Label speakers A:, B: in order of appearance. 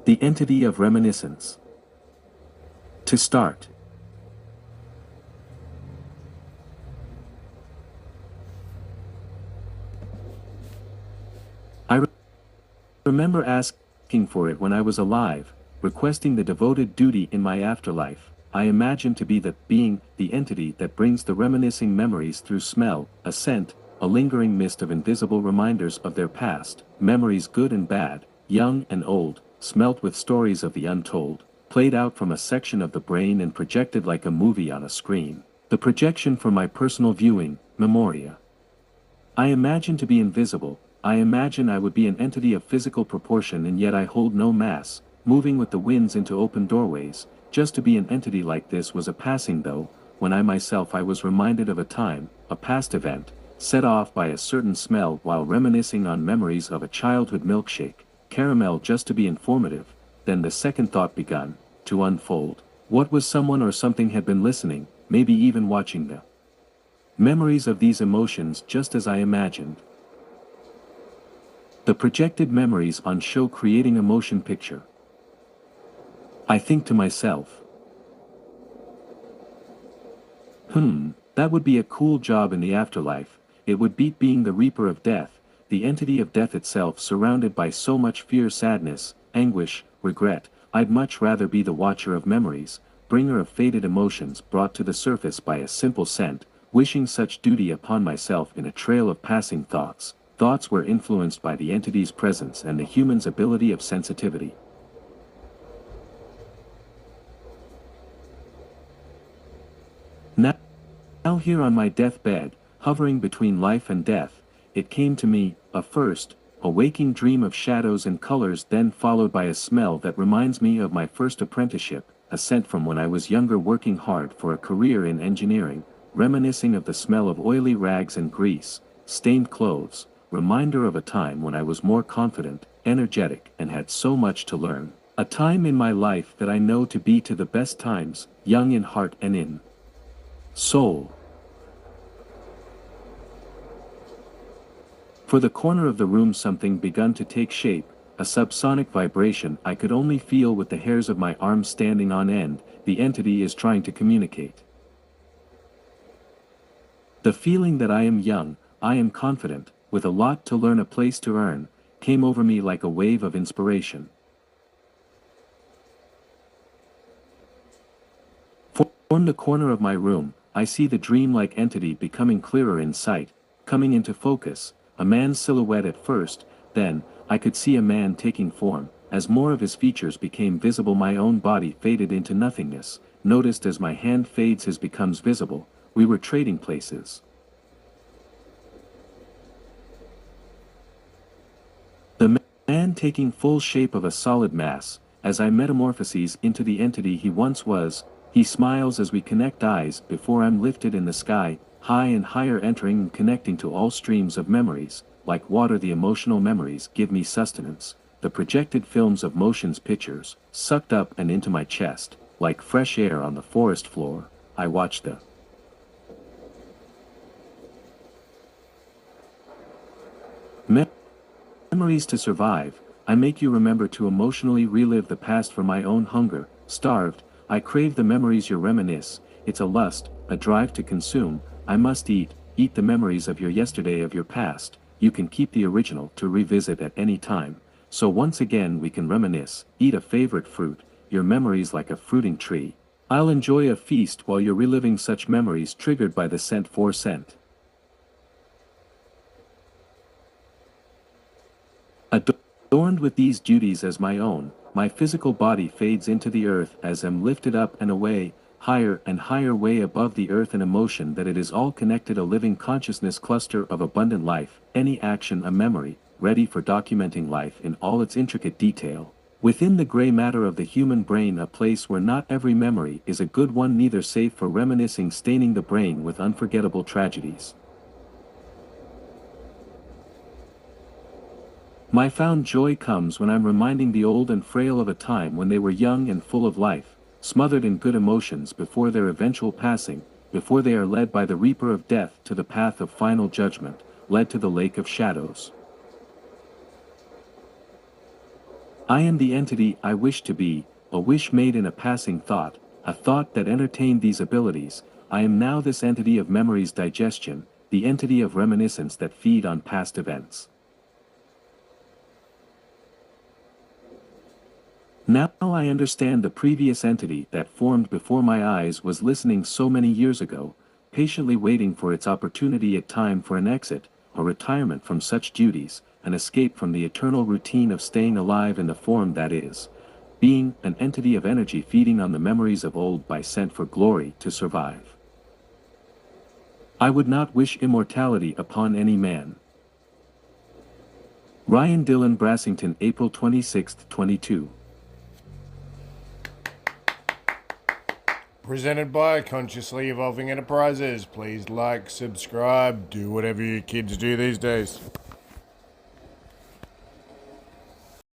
A: The entity of reminiscence. To start, I remember asking for it when I was alive, requesting the devoted duty in my afterlife. I imagined to be the being, the entity that brings the reminiscing memories through smell, a scent, a lingering mist of invisible reminders of their past, memories good and bad, young and old, smelt with stories of the untold, played out from a section of the brain and projected like a movie on a screen. The projection for my personal viewing, memoria. I imagine to be invisible. I imagine I would be an entity of physical proportion and yet I hold no mass, moving with the winds into open doorways. Just to be an entity like this was a passing though, when I was reminded of a time, a past event, set off by a certain smell while reminiscing on memories of a childhood milkshake, caramel just to be informative, then the second thought begun, to unfold. What was someone or something had been listening, maybe even watching the memories of these emotions just as I imagined. The projected memories on show creating a motion picture. I think to myself, that would be a cool job in the afterlife. It would beat being the reaper of death, the entity of death itself surrounded by so much fear, sadness, anguish, regret. I'd much rather be the watcher of memories, bringer of faded emotions brought to the surface by a simple scent, wishing such duty upon myself in a trail of passing thoughts. Thoughts were influenced by the entity's presence and the human's ability of sensitivity. Now here on my deathbed, hovering between life and death, it came to me, a waking dream of shadows and colors, then followed by a smell that reminds me of my first apprenticeship, a scent from when I was younger working hard for a career in engineering, reminiscing of the smell of oily rags and grease, stained clothes, reminder of a time when I was more confident, energetic, and had so much to learn. A time in my life that I know to be to the best times, young in heart and in soul. For the corner of the room something begun to take shape, a subsonic vibration I could only feel with the hairs of my arms standing on end. The entity is trying to communicate. The feeling that I am young, I am confident, with a lot to learn, a place to earn, came over me like a wave of inspiration. From the corner of my room, I see the dreamlike entity becoming clearer in sight, coming into focus, a man's silhouette at first, then, I could see a man taking form. As more of his features became visible, my own body faded into nothingness. Noticed as my hand fades, his becomes visible. We were trading places. The man taking full shape of a solid mass, as I metamorphoses into the entity he once was. He smiles as we connect eyes. Before I'm lifted in the sky, high and higher, entering and connecting to all streams of memories. Like water, the emotional memories give me sustenance. The projected films of motions pictures, sucked up and into my chest, like fresh air on the forest floor. I watch the memories to survive. I make you remember to emotionally relive the past for my own hunger, starved. I crave the memories you reminisce. It's a lust, a drive to consume. I must eat the memories of your yesterday, of your past. You can keep the original to revisit at any time. So once again we can reminisce, eat a favorite fruit, your memories like a fruiting tree. I'll enjoy a feast while you're reliving such memories triggered by the scent for scent. Adorned with these duties as my own, my physical body fades into the earth as I'm lifted up and away, higher and higher, way above the earth, an emotion that it is all connected, a living consciousness cluster of abundant life, any action a memory, ready for documenting life in all its intricate detail. Within the gray matter of the human brain, a place where not every memory is a good one, neither safe for reminiscing, staining the brain with unforgettable tragedies. My found joy comes when I'm reminding the old and frail of a time when they were young and full of life, smothered in good emotions before their eventual passing, before they are led by the reaper of death to the path of final judgment, led to the lake of shadows. I am the entity I wish to be, a wish made in a passing thought, a thought that entertained these abilities. I am now this entity of memory's digestion, the entity of reminiscence that feed on past events. Now I understand the previous entity that formed before my eyes was listening so many years ago, patiently waiting for its opportunity at time for an exit, a retirement from such duties, an escape from the eternal routine of staying alive in the form that is, being an entity of energy feeding on the memories of old by sent for glory to survive. I would not wish immortality upon any man. Ryan Dillon Brassington, April 26, 22.
B: Presented by Consciously Evolving Enterprises. Please like, subscribe, do whatever you kids do these days.